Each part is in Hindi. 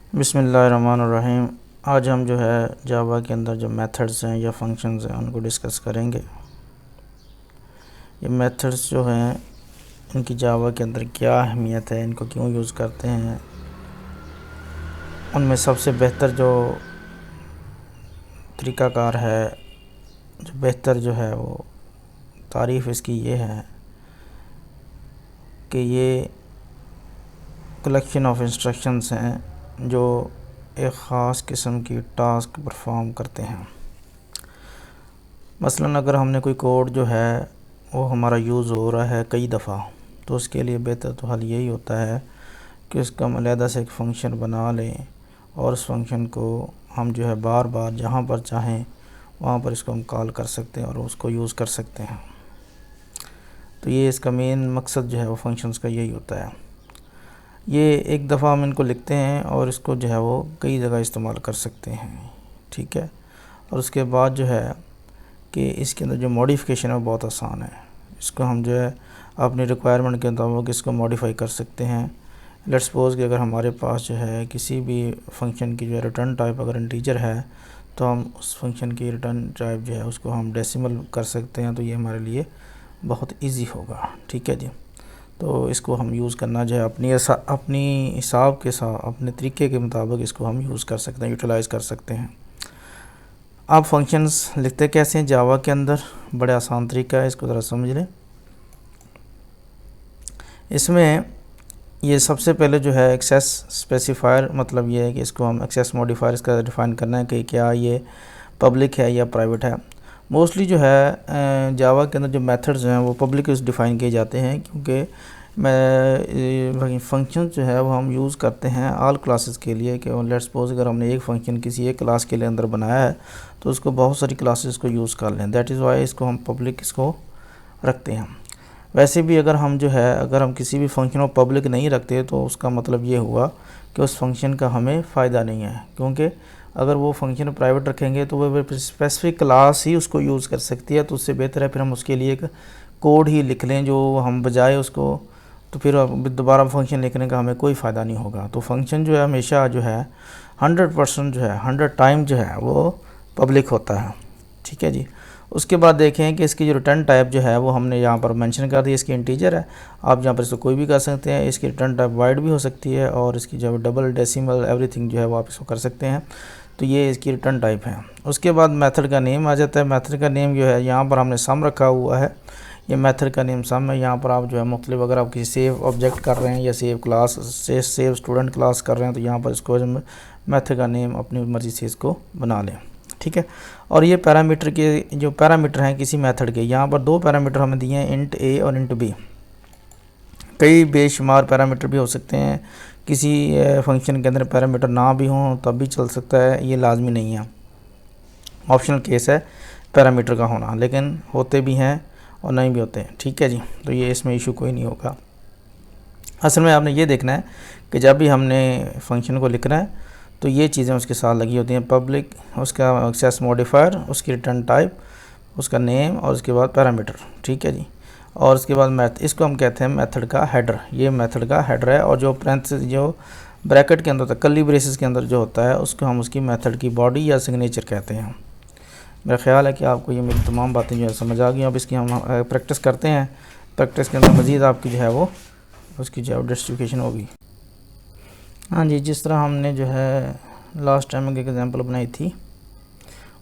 बिस्मिल्लाहिर्रहमानिर्रहीम। आज हम जो है जावा के अंदर जो मेथड्स हैं या फंक्शंस हैं उनको डिस्कस करेंगे। ये मेथड्स जो हैं इनकी जावा के अंदर क्या अहमियत है, इनको क्यों यूज़ करते हैं, उनमें सबसे बेहतर जो तरीक़ाकार है, जो बेहतर जो है वो तारीफ़ इसकी ये है कि ये कलेक्शन ऑफ इंस्ट्रक्शंस हैं जो एक ख़ास किस्म की टास्क परफॉर्म करते हैं। मसलन अगर हमने कोई कोड जो है वो हमारा यूज़ हो रहा है कई दफ़ा, तो उसके लिए बेहतर तो हल यही होता है कि उसका हम अलहदा से एक फ़ंक्शन बना लें और उस फंक्शन को हम जो है बार बार जहाँ पर चाहें वहाँ पर इसको हम कॉल कर सकते हैं और उसको यूज़ कर सकते हैं। तो ये इसका मेन मकसद जो है वो फंक्शंस का यही होता है। ये एक दफ़ा हम इनको लिखते हैं और इसको जो है वो कई जगह इस्तेमाल कर सकते हैं, ठीक है। और उसके बाद जो है कि इसके अंदर जो मॉडिफिकेशन है वो बहुत आसान है। इसको हम जो है अपनी रिक्वायरमेंट के मुताबिक इसको मॉडिफाई कर सकते हैं। लेट्स सपोज कि अगर हमारे पास जो है किसी भी फंक्शन की जो है रिटर्न टाइप अगर इंटीजर है तो हम उस फंक्शन की रिटर्न टाइप जो है उसको हम डेसिमल कर सकते हैं, तो ये हमारे लिए बहुत इजी होगा, ठीक है जी। तो इसको हम यूज़ करना जो है अपनी हिसाब के साथ अपने तरीके के मुताबिक इसको हम यूज़ कर सकते हैं, यूटिलाइज़ कर सकते हैं। आप फंक्शंस लिखते कैसे हैं जावा के अंदर, बड़े आसान तरीका है, इसको ज़रा समझ लें। इसमें ये सबसे पहले जो है एक्सेस स्पेसिफायर, मतलब ये है कि इसको हम एक्सेस मॉडिफायर इसका डिफ़ाइन करना है कि क्या ये पब्लिक है या प्राइवेट है। मोस्टली जो है जावा के अंदर जो मेथड्स हैं वो पब्लिक डिफ़ाइन किए जाते हैं, क्योंकि फंक्शन जो है वो हम यूज़ करते हैं ऑल क्लासेस के लिए कि लेट्स सपोज अगर हमने एक फ़ंक्शन किसी एक क्लास के लिए अंदर बनाया है तो उसको बहुत सारी क्लासेस को यूज़ कर लें, दैट इज़ वाई इसको हम पब्लिक इसको रखते हैं। वैसे भी अगर हम जो है अगर हम किसी भी फंक्शन को पब्लिक नहीं रखते तो उसका मतलब ये हुआ कि उस फंक्शन का हमें फ़ायदा नहीं है, क्योंकि अगर वो फंक्शन प्राइवेट रखेंगे तो वो स्पेसिफिक क्लास ही उसको यूज़ कर सकती है। तो उससे बेहतर है फिर हम उसके लिए एक कोड ही लिख लें जो हम बजाय उसको, तो फिर दोबारा फंक्शन लिखने का हमें कोई फ़ायदा नहीं होगा। तो फंक्शन जो है हमेशा जो है 100% जो है 100 टाइम जो है वो पब्लिक होता है, ठीक है जी। उसके बाद देखें कि इसकी जो रिटर्न टाइप जो है वो हमने यहाँ पर मेंशन कर दी, इसकी इंटीजर है, आप यहाँ पर इसको कोई भी कर सकते हैं। इसकी रिटर्न टाइप वाइड भी हो सकती है और इसकी जो डबल डेसिमल एवरीथिंग जो है वो आप इसको कर सकते हैं। तो ये इसकी रिटर्न टाइप है। उसके बाद मेथड का नेम आ जाता है। मेथड का नेम जो है यहाँ पर हमने सम रखा हुआ है, ये मेथड का नेम सम है। यहाँ पर आप जो है मुख्तलिफ अगर आप किसी सेव ऑब्जेक्ट कर रहे हैं या सेव क्लास से सेव स्टूडेंट क्लास कर रहे हैं तो यहाँ पर इसको मेथड का नेम अपनी मर्ज़ी से इसको बना लें, ठीक है। और ये पैरामीटर के जो पैरामीटर हैं किसी मेथड के, यहाँ पर दो पैरामीटर हमें दिए हैं, इंट ए और इंट बी। कई बेशुमार पैरामीटर भी हो सकते हैं, किसी फंक्शन के अंदर पैरामीटर ना भी हों तब भी चल सकता है, ये लाजमी नहीं है, ऑप्शनल केस है पैरामीटर का होना, लेकिन होते भी हैं और नहीं भी होते हैं, ठीक है जी। तो ये इसमें इशू कोई नहीं होगा। असल में आपने ये देखना है कि जब भी हमने फंक्शन को लिखना है तो ये चीज़ें उसके साथ लगी होती हैं, पब्लिक, उसका एक्सेस मॉडिफायर, उसकी रिटर्न टाइप, उसका नेम और उसके बाद पैरामीटर, ठीक है जी। और उसके बाद मैथ, इसको हम कहते हैं मेथड का हेडर, ये मेथड का हेडर है। और जो पैरेंथेसिस जो ब्रैकेट के अंदर होता है, कर्ली ब्रेसेस के अंदर जो होता है उसको हम उसकी मेथड की बॉडी या सिग्नेचर कहते हैं। मेरा ख्याल है कि आपको ये मेरी तमाम बातें जो है समझ आ गई। अब इसकी हम प्रैक्टिस करते हैं, प्रैक्टिस के अंदर मज़ीद आपकी जो है वो उसकी जो डिस्ट्रीब्यूशन होगी। हाँ जी, जिस तरह हमने जो है लास्ट टाइम एक एग्जांपल बनाई थी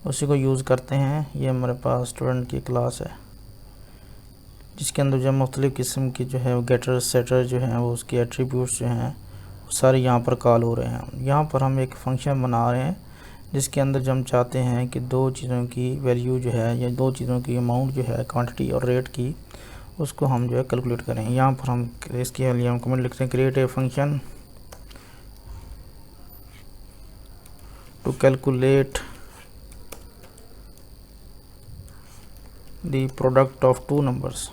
उसी को यूज़ करते हैं। ये हमारे पास स्टूडेंट की क्लास है जिसके अंदर जो मुख्तलिफ़ किस्म की जो है गेटर सेटर जो हैं वो उसके एट्रीब्यूट्स जो हैं वो सारे यहाँ पर कॉल हो रहे हैं। यहाँ पर हम एक फ़ंक्शन बना रहे हैं जिसके अंदर जो हम चाहते हैं कि दो चीज़ों की वैल्यू जो है या दो चीज़ों की अमाउंट जो है क्वांटिटी और रेट की, उसको हम जो है कैलकुलेट करें। यहाँ पर हम इसके लिए हम कमेंट लिखते हैं, create a function to calculate the product of two numbers.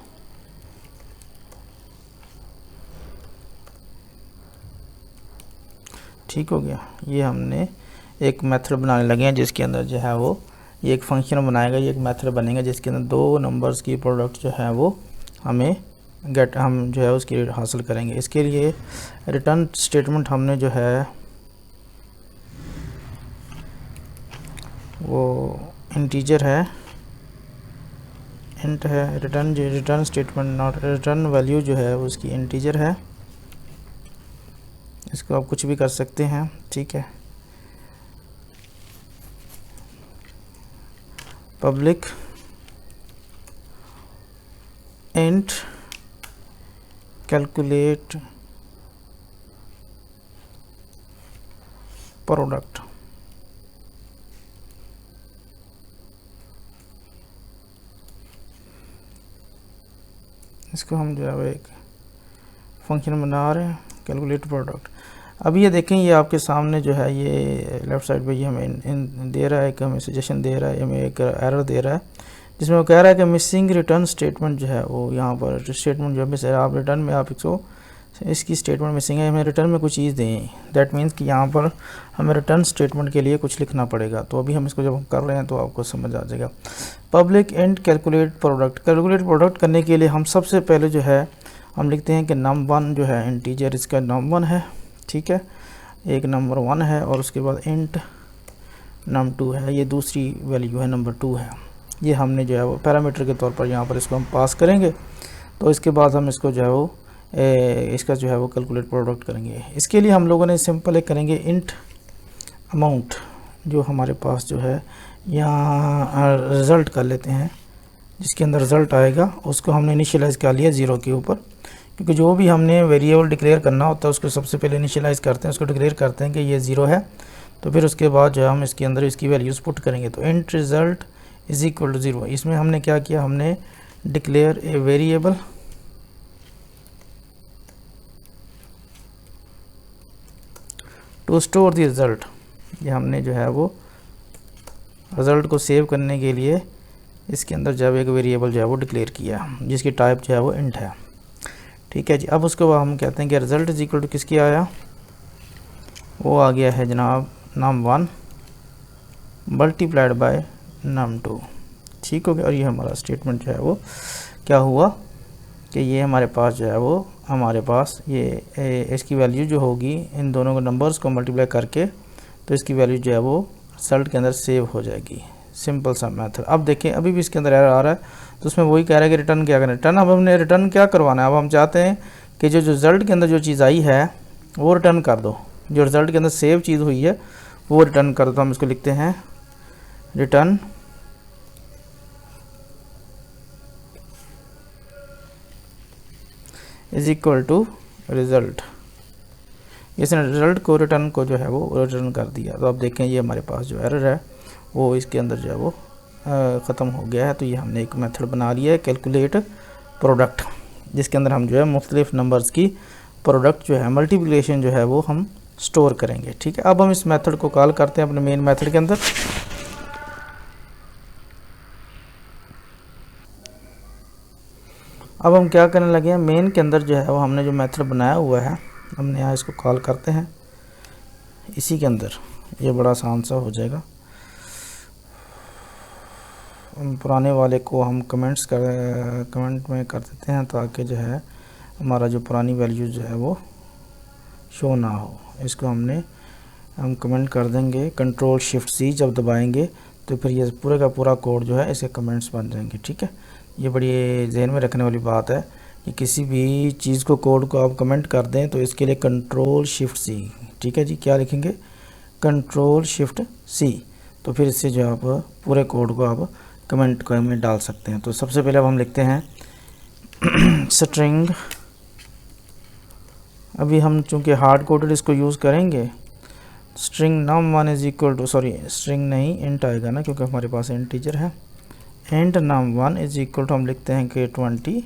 ठीक हो गया। ये हमने एक मेथड बनाने लगे हैं जिसके अंदर जो है वो ये एक फंक्शन बनाएगा, ये एक मेथड बनेगा जिसके अंदर दो नंबर्स की प्रोडक्ट जो है वो हमें हम जो है उसकी हासिल करेंगे। इसके लिए रिटर्न स्टेटमेंट हमने जो है वो इंटीजर है, इंट है, return statement not return value जो है उसकी इंटीजर है, इसको आप कुछ भी कर सकते हैं, ठीक है। पब्लिक इंट कैलकुलेट प्रोडक्ट, इसको हम जो है एक फंक्शन बना रहे हैं, कैलकुलेट प्रोडक्ट। अब ये देखें, ये आपके सामने जो है ये लेफ़्ट साइड पे ये हमें दे रहा है कि हमें सजेशन दे रहा है, हमें एक एरर दे रहा है जिसमें वो कह रहा है कि मिसिंग रिटर्न स्टेटमेंट जो है वो यहाँ पर स्टेटमेंट जो है आप रिटर्न में आप इसकी स्टेटमेंट मिसिंग है, हमें रिटर्न में कुछ चीज़ दें। दैट मीन्स कि यहाँ पर हमें रिटर्न स्टेटमेंट के लिए कुछ लिखना पड़ेगा। तो अभी हम इसको जब हम कर रहे हैं तो आपको समझ आ जाएगा। Public int calculate product, calculate product करने के लिए हम सबसे पहले जो है हम लिखते हैं कि num1 जो है इंटीजर, इसका num1 है, ठीक है, एक नंबर 1 है, और उसके बाद इंट num2 है, ये दूसरी वैल्यू है नंबर 2 है। ये हमने जो है वो पैरामीटर के तौर पर यहाँ पर इसको हम पास करेंगे। तो इसके बाद हम इसको जो है वो इसका जो है वो कैलकुलेट प्रोडक्ट करेंगे। इसके लिए हम लोगों ने सिंपल एक करेंगे इंट अमाउंट, जो हमारे पास जो है यहाँ रिज़ल्ट कर लेते हैं, जिसके अंदर रिज़ल्ट आएगा उसको हमने इनिशियलाइज़ कर लिया 0 के ऊपर, क्योंकि जो भी हमने वेरिएबल डिक्लेयर करना होता है उसको सबसे पहले इनिशियलाइज़ करते हैं, उसको डिक्लेयर करते हैं कि ये 0 है। तो फिर उसके बाद जो है हम इसके अंदर इसकी वैल्यूज़ पुट करेंगे। तो int result is equal to 0, इसमें हमने क्या किया, हमने declare a variable to store the result. ये हमने जो है वो रिज़ल्ट को सेव करने के लिए इसके अंदर जब एक वेरिएबल जो है वो डिक्लेयर किया, जिसकी टाइप जो है वो इंट है, ठीक है जी। अब उसके बाद हम कहते हैं कि रिज़ल्ट इज इक्वल टू किसकी आया, वो आ गया है जनाब num1 मल्टीप्लाइड बाय num2, ठीक हो गया। और ये हमारा स्टेटमेंट जो है वो क्या हुआ कि ये हमारे पास जो है वो हमारे पास ये इसकी वैल्यू जो होगी, इन दोनों को नंबर्स को मल्टीप्लाई करके तो इसकी वैल्यू जो है वो रिजल्ट के अंदर सेव हो जाएगी। सिंपल सा मेथड। अब देखें अभी भी इसके अंदर एरर आ रहा है, तो उसमें वही कह रहा है कि रिटर्न क्या करें। रिटर्न अब हमने रिटर्न क्या करवाना है, अब हम चाहते हैं कि जो रिज़ल्ट के अंदर जो चीज़ आई है वो रिटर्न कर दो, जो रिज़ल्ट के अंदर सेव चीज़ हुई है वो रिटर्न कर दो। हम इसको लिखते हैं return is equal to result. इसने रिज़ल्ट को रिटर्न को जो है वो रिटर्न कर दिया। तो अब देखें ये हमारे पास जो एरर है वो इसके अंदर जो है वो ख़त्म हो गया है। तो ये हमने एक मेथड बना लिया है कैलकुलेट प्रोडक्ट, जिसके अंदर हम जो है मुख्तलिफ नंबर्स की प्रोडक्ट जो है मल्टीप्लिकेशन जो है वो हम स्टोर करेंगे, ठीक है। अब हम इस मेथड को कॉल करते हैं अपने मेन मेथड के अंदर। अब हम क्या करने लगे हैं, मेन के अंदर जो है वो हमने जो मेथड बनाया हुआ है हमने यहाँ इसको कॉल करते हैं इसी के अंदर। ये बड़ा आसान सा हो जाएगा। पुराने वाले को हम कमेंट में कर देते हैं ताकि जो है हमारा जो पुरानी वैल्यू जो है वो शो ना हो। इसको हम कमेंट कर देंगे, कंट्रोल शिफ्ट सी जब दबाएंगे तो फिर ये पूरे का पूरा कोड जो है इसके कमेंट्स बन जाएंगे, ठीक है। ये बड़ी जहन में रखने वाली बात है कि किसी भी चीज़ को कोड को आप कमेंट कर दें तो इसके लिए कंट्रोल शिफ्ट सी, ठीक है जी। क्या लिखेंगे, कंट्रोल शिफ्ट सी। तो फिर इससे जो आप पूरे कोड को आप कमेंट में डाल सकते हैं। तो सबसे पहले अब हम लिखते हैं स्ट्रिंग। अभी हम चूँकि हार्ड कोडेड इसको यूज़ करेंगे, string num1 is equal to, sorry string नहीं इंट आएगा ना, क्योंकि हमारे पास इंटीजर है। Int num1 is equal to हम लिखते हैं कि 20,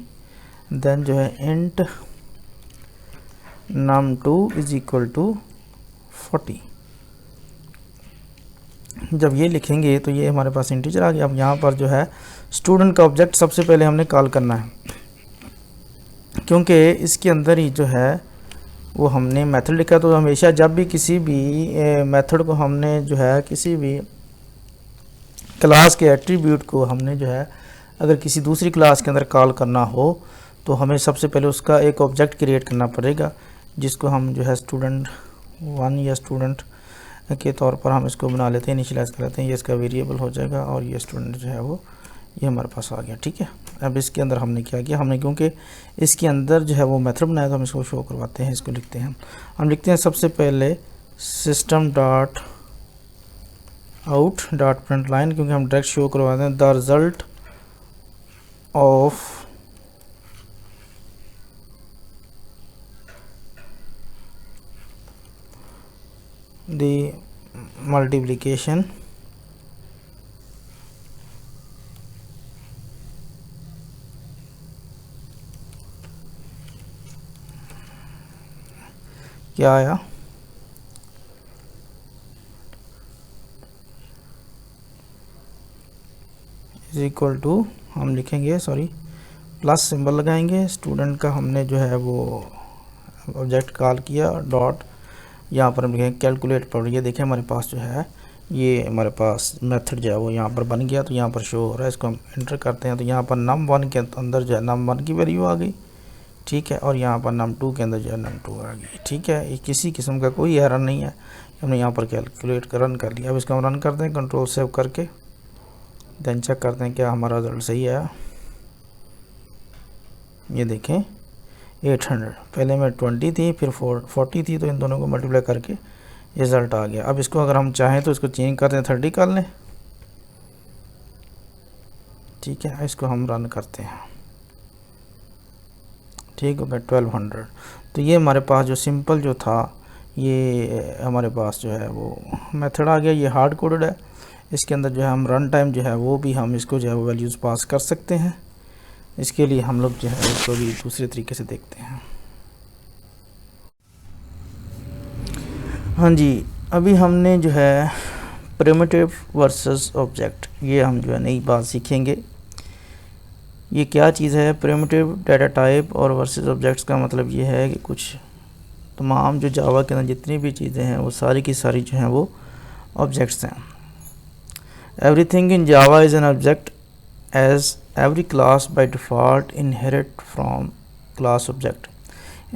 देन जो है int num2 is equal to 40। जब ये लिखेंगे तो ये हमारे पास इंटीजर आ गया। अब यहाँ पर जो है स्टूडेंट का ऑब्जेक्ट सबसे पहले हमने कॉल करना है, क्योंकि इसके अंदर ही जो है वो हमने मेथड लिखा। तो हमेशा जब भी किसी भी मेथड को हमने जो है किसी भी क्लास के एट्रीब्यूट को हमने जो है अगर किसी दूसरी क्लास के अंदर कॉल करना हो तो हमें सबसे पहले उसका एक ऑब्जेक्ट क्रिएट करना पड़ेगा, जिसको हम जो है स्टूडेंट 1 या स्टूडेंट के तौर पर हम इसको बना लेते हैं, इनिशियलाइज कर लेते हैं। ये इसका वेरिएबल हो जाएगा और ये स्टूडेंट जो है वो ये हमारे पास आ गया। ठीक है, अब इसके अंदर हमने क्या किया, हमने क्योंकि इसके अंदर जो है वो मेथड बनाया तो हम इसको शो करवाते हैं। इसको लिखते हैं, हम लिखते हैं सबसे पहले system dot out dot print line, क्योंकि हम डायरेक्ट शो करवाते हैं the result of the multiplication क्या आया, इज इक्वल टू, हम लिखेंगे सॉरी प्लस सिंबल लगाएंगे, स्टूडेंट का हमने जो है वो ऑब्जेक्ट कॉल किया, डॉट यहाँ पर हम लिखेंगे कैलकुलेट पर। ये देखिए हमारे पास जो है ये हमारे पास मेथड जो है वो यहाँ पर बन गया, तो यहाँ पर शो हो रहा है। इसको हम एंटर करते हैं तो यहाँ पर num1 के अंदर जो है num1 की वैल्यू आ गई। ठीक है, और यहाँ पर num2 के अंदर जो है num2 आ गई। ठीक है, ये किसी किस्म का कोई एरर नहीं है, हमने यहाँ पर कैलकुलेट कर रन कर लिया। अब इसको हम रन करते हैं कंट्रोल सेव करके, देन चेक करते हैं क्या हमारा रिजल्ट सही आया। ये देखें 800, पहले में 20 थी फिर 40 थी, तो इन दोनों को मल्टीप्लाई करके रिज़ल्ट आ गया। अब इसको अगर हम चाहें तो इसको चेंज करते हैं 30 कर लें। ठीक है, इसको हम रन करते हैं, ठीक हो गया 1200। तो ये हमारे पास जो सिंपल जो था ये हमारे पास जो है वो मेथड आ गया। ये हार्ड कोडेड है, इसके अंदर जो है हम रन टाइम जो है वो भी हम इसको जो है वो वैल्यूज़ पास कर सकते हैं। इसके लिए हम लोग जो है इसको भी दूसरे तरीके से देखते हैं। हाँ जी, अभी हमने जो है प्रिमिटिव वर्सेस ऑब्जेक्ट, ये हम जो है नई बात सीखेंगे। ये क्या चीज़ है प्रिमिटिव डाटा टाइप और वर्सेस ऑब्जेक्ट्स का मतलब ये है कि कुछ तमाम जो जावा के अंदर जितनी भी चीज़ें हैं वो सारी की सारी जो हैं वो ऑब्जेक्ट्स हैं। Everything in Java is an object as every class by default inherit from class object.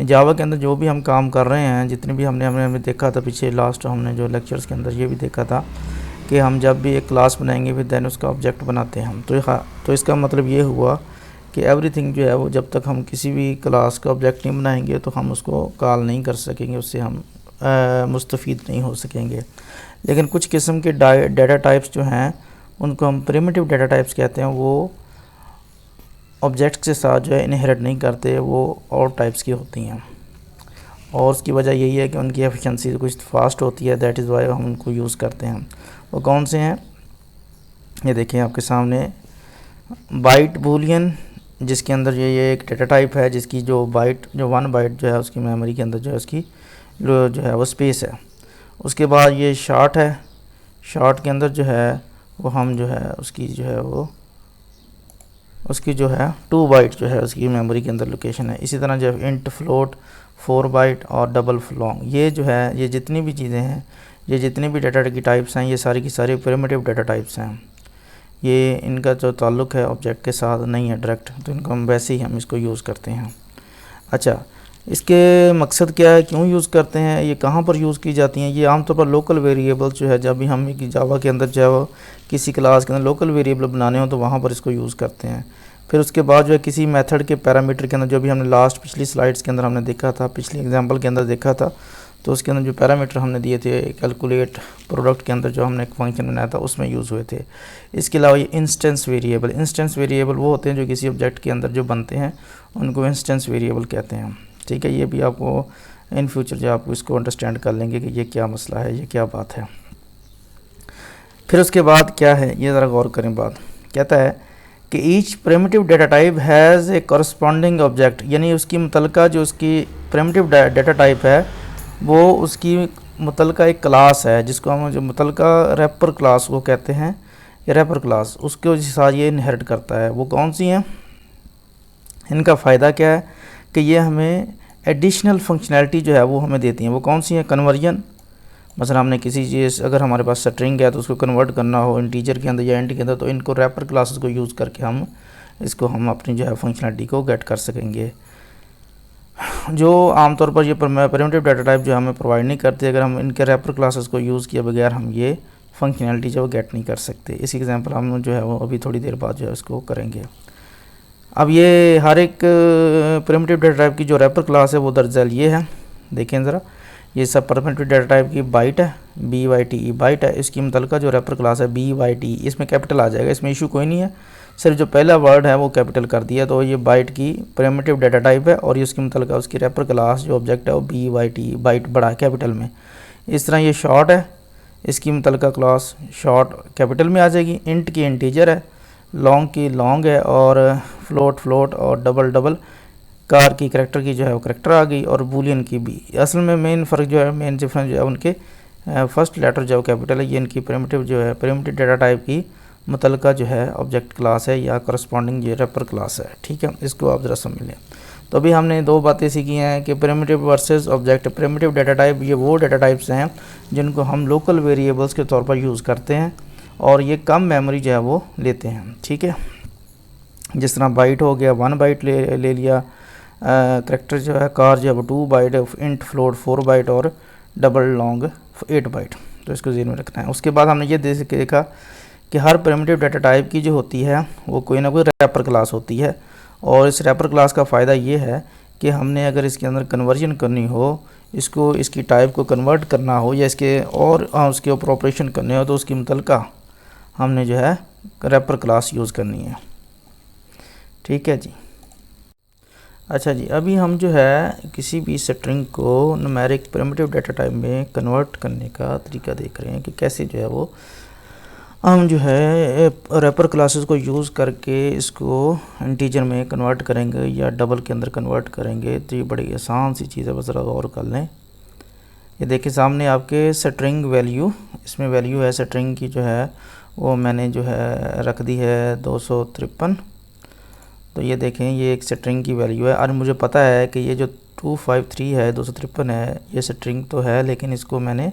Java के अंदर जो भी हम काम कर रहे हैं, जितने भी हमने देखा था पीछे लास्ट हमने जो लेक्चर्स के अंदर ये भी देखा था कि हम जब भी एक क्लास बनाएंगे फिर देन उसका ऑब्जेक्ट बनाते हैं हम। तो इसका मतलब ये हुआ कि एवरीथिंग जो है वो जब तक हम किसी भी क्लास का ऑब्जेक्ट नहीं बनाएंगे तो हम उसको कॉल नहीं कर सकेंगे, उससे हम मुस्तफ़ीद नहीं हो सकेंगे। लेकिन कुछ किस्म के डाटा टाइप्स जो हैं उनको हम प्रिमिटिव डाटा टाइप्स कहते हैं, वो ऑब्जेक्ट्स के साथ जो है इनहेरिट नहीं करते, वो और टाइप्स की होती हैं। और उसकी वजह यही है कि उनकी एफिशिएंसी कुछ फास्ट होती है, दैट इज़ वाई हम उनको यूज़ करते हैं। वो कौन से हैं, ये देखें आपके सामने बाइट बूलियन, जिसके अंदर ये एक डाटा टाइप है जिसकी जो 1 बाइट जो है उसकी मेमोरी के अंदर जो है उसकी जो है वो स्पेस है। उसके बाद ये शॉर्ट है, शॉर्ट के अंदर जो है वो हम जो है उसकी जो है वो उसकी जो है 2 बाइट जो है उसकी मेमोरी के अंदर लोकेशन है। इसी तरह जो इंट, फ्लोट, 4 बाइट और डबल फ्लॉन्ग, ये जो है ये जितनी भी चीज़ें हैं, ये जितनी भी डाटा की टाइप्स हैं, ये सारी की सारी प्रिमिटिव डाटा टाइप्स हैं। ये इनका जो ताल्लुक़ है ऑब्जेक्ट के साथ नहीं है डायरेक्ट, तो इनको हम वैसे ही हम इसको यूज़ करते हैं। अच्छा, इसके मकसद क्या है, क्यों यूज़ करते हैं, ये कहाँ पर यूज़ की जाती हैं। ये आमतौर पर लोकल वेरिएबल जो है, जब भी हम जावा के अंदर जो है वो किसी क्लास के अंदर लोकल वेरिएबल बनाने हो तो वहाँ पर इसको यूज़ करते हैं। फिर उसके बाद जो है किसी मेथड के पैरामीटर के अंदर, जो भी हमने लास्ट पिछली स्लाइड्स के अंदर हमने देखा था, पिछली एग्जांपल के अंदर देखा था, तो उसके अंदर जो पैरामीटर हमने दिए थे कैलकुलेट प्रोडक्ट के अंदर जो हमने एक फंक्शन बनाया था उसमें यूज़ हुए थे। इसके अलावा ये इंस्टेंस वेरिएबल वो होते हैं जो किसी ऑब्जेक्ट के अंदर जो बनते हैं उनको इंस्टेंस वेरिएबल कहते हैं। ठीक है, ये भी आपको इन फ्यूचर जो आपको इसको अंडरस्टैंड कर लेंगे कि ये क्या मसला है, ये क्या बात है। फिर उसके बाद क्या है, ये ज़रा गौर करें बात, कहता है कि each primitive data type has a corresponding object, यानी उसकी मुतलका जो उसकी प्रिमिटिव डाटा टाइप है वो उसकी मुतलका एक क्लास है, जिसको हम जो मुतलका रैपर क्लास को कहते हैं, या रैपर क्लास उसके साथ ये इनहेरिट करता है। वो कौन सी हैं, इनका फ़ायदा क्या है कि ये हमें एडिशनल फंक्शनैलिटी जो है वो हमें देती हैं। वो कौन सी हैं, कन्वर्जन, मसलन हमने किसी चीज़ अगर हमारे पास स्ट्रिंग है तो उसको कन्वर्ट करना हो इंटीजर के अंदर या इंट के अंदर, तो इनको रैपर क्लासेस को यूज़ करके हम अपनी जो है फंक्शनैलिटी को गेट कर सकेंगे। जो आमतौर पर ये प्रिमिटिव डाटा टाइप जो हमें प्रोवाइड नहीं करते, अगर हम इनके रैपर क्लासेस को यूज़ किए बगैर हम ये फंक्शनैलिटी जो गेट नहीं कर सकते। इस एग्जांपल हम जो है वो अभी थोड़ी देर बाद जो है उसको करेंगे। अब ये हर एक प्रिमिटिव डाटा टाइप की जो रैपर क्लास है वो दरअसल ये है, देखें ज़रा, ये सब प्रिमिटिव डाटा टाइप की बाइट है, BYTE बाइट है। इसकी मतलब जो रैपर क्लास है BYTE, इसमें कैपिटल आ जाएगा, इसमें इशू कोई नहीं है, सिर्फ जो पहला वर्ड है वो कैपिटल कर दिया। तो ये बाइट की प्रिमिटिव डाटा टाइप है और इसकी मतलब उसकी रैपर क्लास जो ऑब्जेक्ट है वो BYTE बाइट बड़ा है कैपिटल में। इस तरह ये शॉर्ट है, इसकी मतलब क्लास शॉर्ट कैपिटल में आ जाएगी। इंट की इंटीजर है, लॉन्ग की लॉन्ग है, और फ्लोट और डबल कार की करैक्टर की जो है वो करैक्टर आ गई, और बूलियन की भी। असल में मेन फ़र्क जो है, मेन डिफरेंस जो है उनके फर्स्ट लेटर जो कैपिटल है, ये इनकी प्रिमिटिव जो है प्रिमिटिव डाटा टाइप की मुतलका जो है ऑब्जेक्ट क्लास है या करस्पॉन्डिंग ये रैपर क्लास है। ठीक है, इसको आप ज़रा समझ लें। तो अभी हमने दो बातें सीखी हैं कि primitive versus object. Primitive data type ये वो डाटा टाइप्स हैं जिनको हम लोकल वेरिएबल्स के तौर पर यूज़ करते हैं और ये कम मेमोरी जो है वो लेते हैं। ठीक है, जिस तरह बाइट हो गया 1 बाइट ले लिया, करैक्टर जो है कार जो है वो 2 बाइट, इंट फ्लोट 4 बाइट और डबल लॉन्ग 8 बाइट। तो इसको ज़हन में रखना है। उसके बाद हमने ये देखा कि हर प्रिमिटिव डाटा टाइप की जो होती है वो कोई ना कोई रैपर क्लास होती है, और इस रैपर क्लास का फ़ायदा ये है कि हमने अगर इसके अंदर कन्वर्जन करनी हो, इसको इसकी टाइप को कन्वर्ट करना हो या इसके और उसके ऊपर ऑपरेशन करने हो, तो उसकी मुतलका हमने जो है रैपर क्लास यूज़ करनी है। ठीक है जी। अच्छा जी, अभी हम जो है किसी भी स्ट्रिंग को न्यूमेरिक प्रिमिटिव डाटा टाइप में कन्वर्ट करने का तरीका देख रहे हैं कि कैसे जो है वो हम जो है रैपर क्लासेस को यूज़ करके इसको इंटीजर में कन्वर्ट करेंगे या डबल के अंदर कन्वर्ट करेंगे। तो ये बड़ी आसान सी चीज़ है, बस ज़रा गौर कर लें। ये देखिए सामने आपके स्ट्रिंग वैल्यू, इसमें वैल्यू है स्ट्रिंग की जो है वो मैंने जो है रख दी है 253। तो ये देखें ये एक स्ट्रिंग की वैल्यू है, और मुझे पता है कि ये जो 253 है 253 है ये स्ट्रिंग तो है, लेकिन इसको मैंने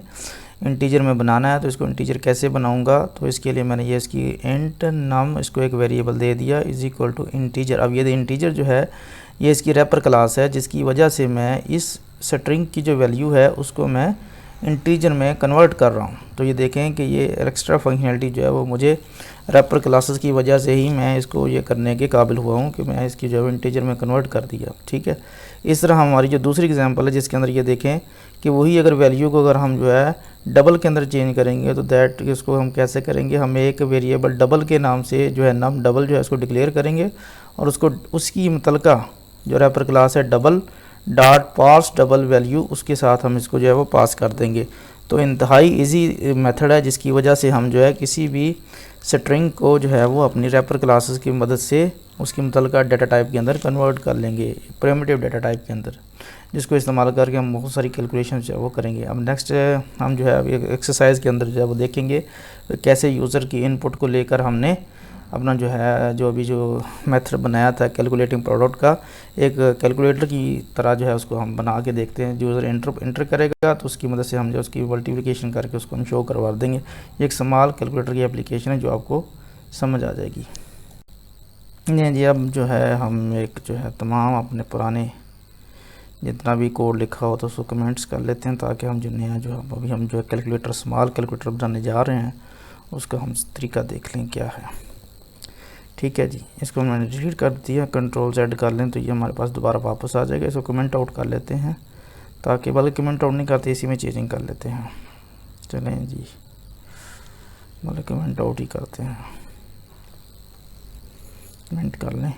इंटीजर में बनाना है। तो इसको इंटीजर कैसे बनाऊंगा, तो इसके लिए मैंने ये इसकी इंट नम इसको एक वेरिएबल दे दिया इज इक्वल टू इंटीजर। अब ये इंटीजर जो है ये इसकी रैपर क्लास है, जिसकी वजह से मैं इस स्ट्रिंग की जो वैल्यू है उसको मैं इंटीजर में कन्वर्ट कर रहा हूँ। तो ये देखें कि ये एक्स्ट्रा फंक्शनैलिटी जो है वो मुझे रैपर क्लासेस की वजह से ही मैं इसको ये करने के काबिल हुआ हूँ कि मैं इसकी जो है इंटीजर में कन्वर्ट कर दिया। ठीक है, इस तरह हमारी जो दूसरी एग्जांपल है जिसके अंदर ये देखें कि वही अगर वैल्यू को अगर हम जो है डबल के अंदर चेंज करेंगे, तो दैट इसको हम कैसे करेंगे, हम एक वेरिएबल डबल के नाम से जो है नम डबल जो है उसको डिक्लेयर करेंगे, और उसको उसकी मुतलका जो रैपर क्लास है डबल डॉट पास डबल वैल्यू उसके साथ हम इसको जो है वो पास कर देंगे। तो इंतहाई इजी मेथड है जिसकी वजह से हम जो है किसी भी स्ट्रिंग को जो है वो अपनी रैपर क्लासेस की मदद से उसकी मुतलका डाटा टाइप के अंदर कन्वर्ट कर लेंगे, प्रिमिटिव डाटा टाइप के अंदर, जिसको इस्तेमाल करके हम बहुत सारी कैलकुलेशन जो है वो करेंगे। अब नेक्स्ट हम जो है अब एक्सरसाइज के अंदर जो है वो देखेंगे कैसे यूज़र की इनपुट को लेकर हमने अपना जो है जो अभी जो मेथड बनाया था कैलकुलेटिंग प्रोडक्ट का, एक कैलकुलेटर की तरह जो है उसको हम बना के देखते हैं। यूज़र इंटर करेगा तो उसकी मदद से हम जो उसकी मल्टीप्लिकेशन करके उसको हम शो करवा देंगे। ये एक स्मॉल कैलकुलेटर की एप्लीकेशन है जो आपको समझ आ जाएगी। नहीं जी, अब जो है हम एक जो है तमाम अपने पुराने जितना भी कोड लिखा हो तो उसको कमेंट्स कर लेते हैं, ताकि हम जो नया जो अभी हम जो है कैलकुलेटर स्मॉल कैलकुलेटर बनाने जा रहे हैं उसका हम तरीका देख लें क्या है। ठीक है जी, इसको मैंने डिलीट कर दिया, कंट्रोल Z कर लें तो ये हमारे पास दोबारा वापस आ जाएगा। इसको कमेंट आउट कर लेते हैं, ताकि बल्कि कमेंट आउट नहीं करते इसी में चेंजिंग कर लेते हैं। चलें जी, बल्कि कमेंट आउट ही करते हैं, कमेंट कर लें।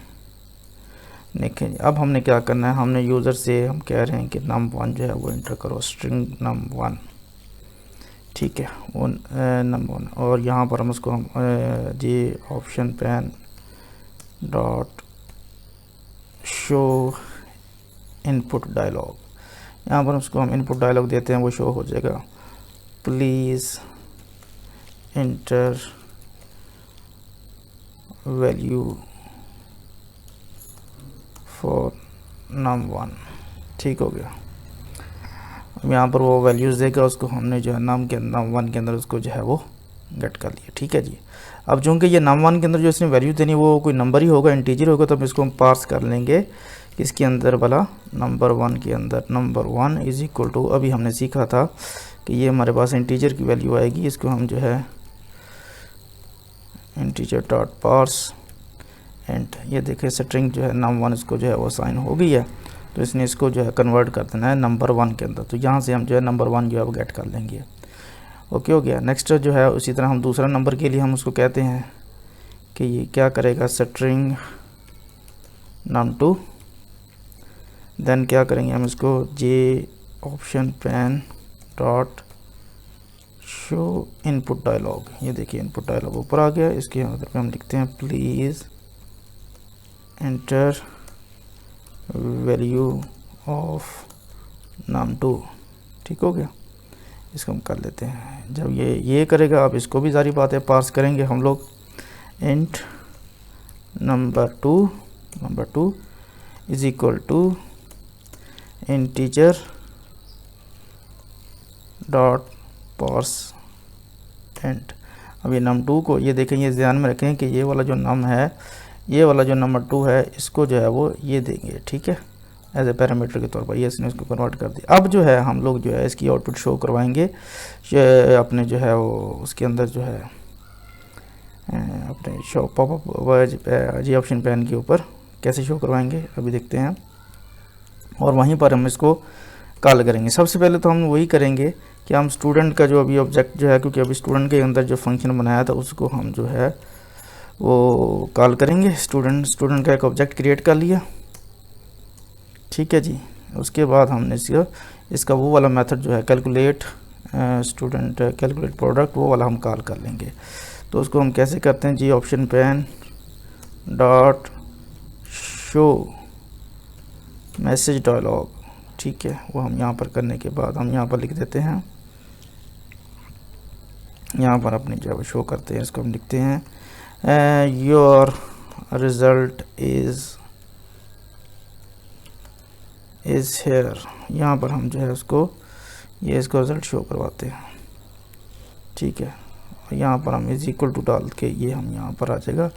देखें अब हमने क्या करना है, हमने यूज़र से हम कह रहे हैं कि num1 जो है वो इंटर करो, स्ट्रिंग num1। ठीक है, वो num1, और यहाँ पर हम उसको J option pane dot show input dialog, यहाँ पर उसको हम इनपुट डायलॉग देते हैं, वो शो हो जाएगा। Please inter value for num1। ठीक हो गया। अब यहाँ पर वो वैल्यूज़ देगा, उसको हमने जो है num1 के अंदर उसको जो है वो गेट कर लिया। ठीक है जी। अब चूँकि ये num1 के अंदर जो इसने वैल्यू देनी वो कोई नंबर ही होगा, इंटीजर होगा, तो हम इसको हम पार्स कर लेंगे किसके अंदर वाला, नंबर 1 के अंदर। नंबर 1 इज इक्वल टू, अभी हमने सीखा था कि ये हमारे पास इंटीजर की वैल्यू आएगी, इसको हम जो है इंटीजर डॉट पार्स एंड, ये देखिए स्ट्रिंग जो है num1 इसको जो है वो साइन हो गई है, तो इसने इसको जो है कन्वर्ट कर देना है नंबर 1 के अंदर, तो यहाँ से हम जो है नंबर 1 जो है वो गेट कर लेंगे। ओके हो गया। नेक्स्ट जो है उसी तरह हम दूसरा नंबर के लिए हम उसको कहते हैं कि ये क्या करेगा, स्ट्रिंग num2, देन क्या करेंगे हम इसको J option pane dot show input dialog, ये देखिए इनपुट डायलॉग ऊपर आ गया। इसके अंदर पे हम लिखते हैं please enter value of num2, ठीक हो गया। इसको हम कर लेते हैं। जब ये करेगा, अब इसको भी सारी बातें पास करेंगे हम लोग, int number two is equal to integer dot parse and. अब ये num2 को, ये देखें, ये ध्यान में रखें कि ये वाला जो नम है, ये वाला जो नंबर 2 है, इसको जो है वो ये देंगे, ठीक है, एज ए पैरामीटर के तौर पर। ये इसने इसको कन्वर्ट कर दिया। अब जो है हम लोग जो है इसकी आउटपुट शो करवाएंगे अपने जो है वो उसके अंदर जो है अपने शो पॉपअप जी ऑप्शन पैन के ऊपर कैसे शो करवाएंगे अभी देखते हैं, और वहीं पर हम इसको कॉल करेंगे। सबसे पहले तो हम वही करेंगे कि हम स्टूडेंट का जो अभी ऑब्जेक्ट जो है, क्योंकि अभी स्टूडेंट के अंदर जो फंक्शन बनाया था उसको हम जो है वो कॉल करेंगे। स्टूडेंट का एक ऑब्जेक्ट क्रिएट कर लिया, ठीक है जी। उसके बाद हमने इसका वो वाला मेथड जो है कैलकुलेट स्टूडेंट कैलकुलेट प्रोडक्ट, वो वाला हम कॉल कर लेंगे। तो उसको हम कैसे करते हैं, J option pane dot show message dialog, ठीक है। वो हम यहाँ पर करने के बाद हम यहाँ पर लिख देते हैं, यहाँ पर अपनी जो है शो करते हैं, इसको हम लिखते हैं योर रिज़ल्ट इज़ हेयर। यहाँ पर हम जो है उसको इसको रिज़ल्ट शो करवाते हैं, ठीक है। और यहाँ पर हम इज इक्वल टू डाल के ये हम यहाँ पर आ जाएगा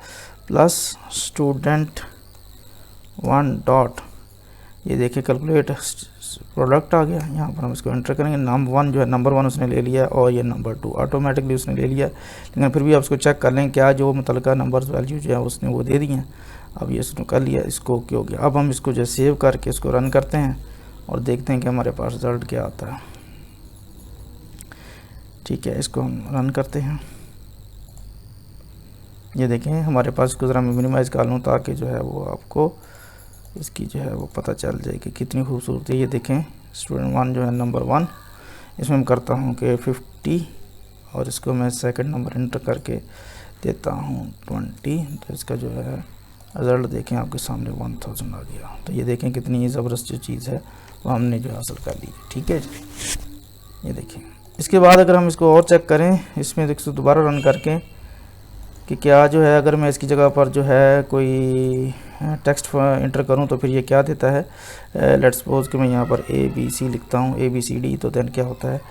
प्लस स्टूडेंट 1 डॉट, ये देखिए कैलकुलेट प्रोडक्ट आ गया। यहाँ पर हम इसको एंटर करेंगे। num1 जो है नंबर 1 उसने ले लिया और ये नंबर 2 ऑटोमेटिकली उसने ले लिया, लेकिन फिर भी आप उसको चेक कर लें क्या जो मुतलका नंबर्स वैल्यू जो है उसने वो दे दी हैं। अब ये इसने कर लिया, इसको क्या हो गया। अब हम इसको जो सेव करके इसको रन करते हैं और देखते हैं कि हमारे पास रिज़ल्ट क्या आता है, ठीक है। इसको हम रन करते हैं, ये देखें हमारे पास, इसको ज़रा मैं मिनिमाइज़ कर लूँ ताकि जो है वो आपको इसकी जो है वो पता चल जाए कि कितनी खूबसूरत है। ये देखें स्टूडेंट 1 जो है नंबर 1, इसमें मैं करता हूँ कि 50 और इसको मैं सेकंड नंबर इंटर करके देता हूँ 20, तो इसका जो है रिज़ल्ट देखें आपके सामने 1000 आ गया। तो ये देखें कितनी ज़बरदस्त जो चीज़ है वो हमने जो हासिल कर ली, ठीक है जी। ये देखें, इसके बाद अगर हम इसको और चेक करें, इसमें देखो दोबारा रन करके कि क्या जो है, अगर मैं इसकी जगह पर जो है कोई टेक्स्ट इंटर करूं तो फिर ये क्या देता है। लेट्स सपोज कि मैं यहाँ पर ABC लिखता हूँ, ABCD, तो देन क्या होता है,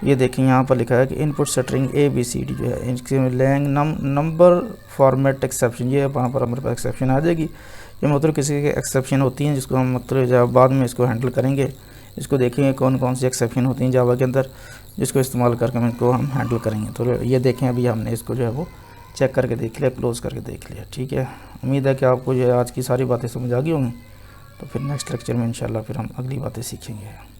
ये देखें यहाँ पर लिखा है कि इनपुट स्ट्रिंग ABCD जो है इसके लैंग नंबर फॉर्मेट एक्सेप्शन, ये वहाँ पर हमारे पास एक्सेप्शन आ जाएगी। ये मतलब किसी की एक्सेप्शन होती हैं जिसको हम मतलब जब बाद में इसको हैंडल करेंगे, इसको देखेंगे कौन कौन सी एक्सेप्शन होती हैं जावा के अंदर, जिसको इस्तेमाल करके हम इनको हम हैंडल करेंगे। तो ये देखें अभी हमने इसको जो है वो चेक करके देख लिया, क्लोज़ करके देख लिया, ठीक है। उम्मीद है कि आपको जो है आज की सारी बातें समझ आ गई होंगी। तो फिर नेक्स्ट लेक्चर में इंशाल्लाह फिर हम अगली बातें सीखेंगे।